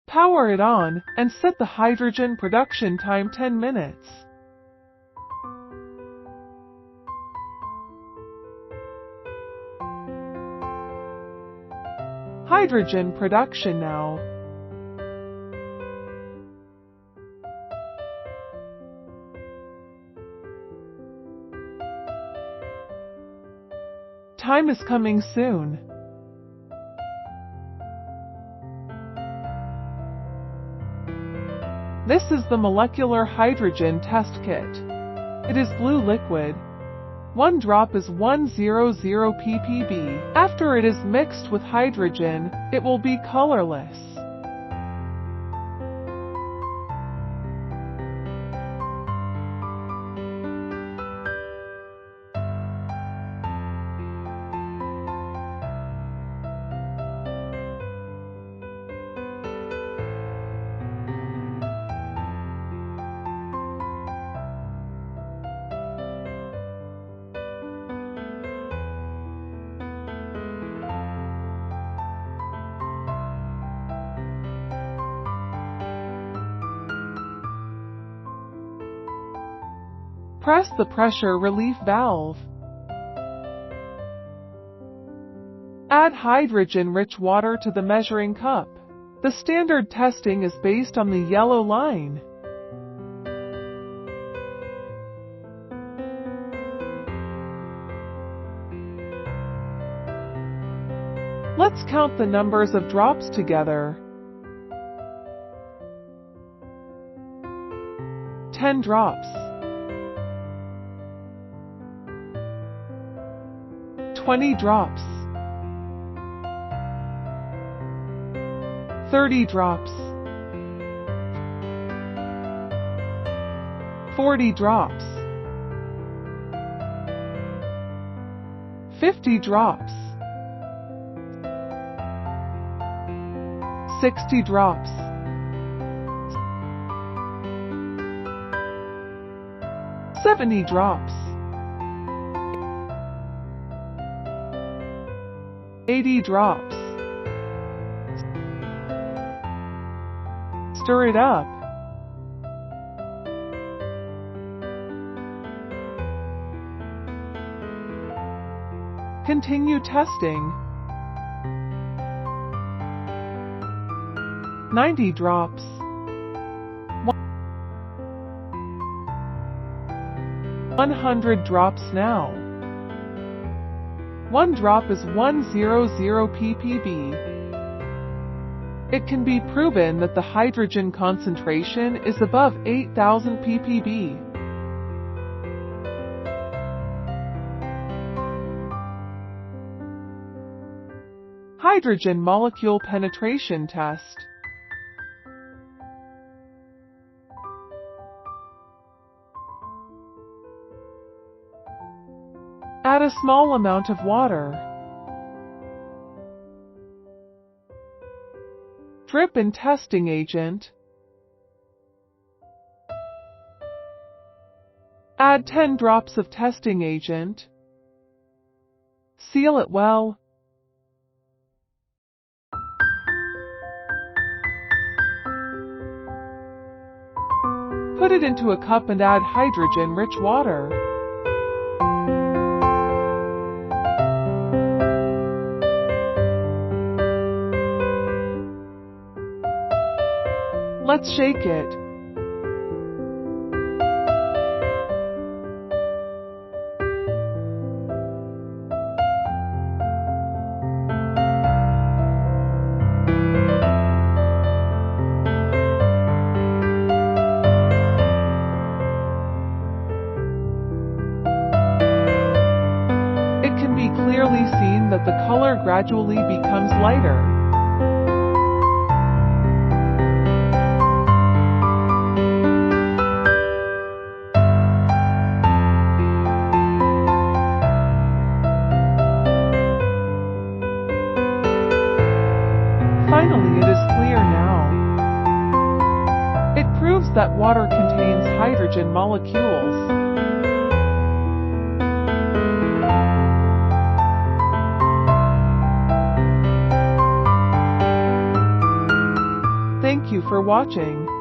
Power it on, and set the hydrogen production time 10 minutes. Hydrogen production now. Time is coming soon. This is the molecular hydrogen test kit. It is blue liquid. 1 drop is 100 ppb. After it is mixed with hydrogen, it will be colorless. Press the pressure relief valve. Add hydrogen-rich water to the measuring cup. The standard testing is based on the yellow line. Let's count the numbers of drops together. 10 drops. 20 drops. 30 drops. 40 drops. 50 drops. 60 drops. 70 drops. 80 drops. Stir it up. Continue testing. 90 drops. 100 drops now. 1 drop is 100 ppb. It can be proven that the hydrogen concentration is above 8,000 ppb. Hydrogen molecule penetration test. Add a small amount of water. Drip in testing agent. Add 10 drops of testing agent. Seal it well. Put it into a cup and add hydrogen-rich water. Let's shake it. It can be clearly seen that the color gradually becomes lighter. Finally, it is clear now. It proves that water contains hydrogen molecules. Thank Thank you for watching.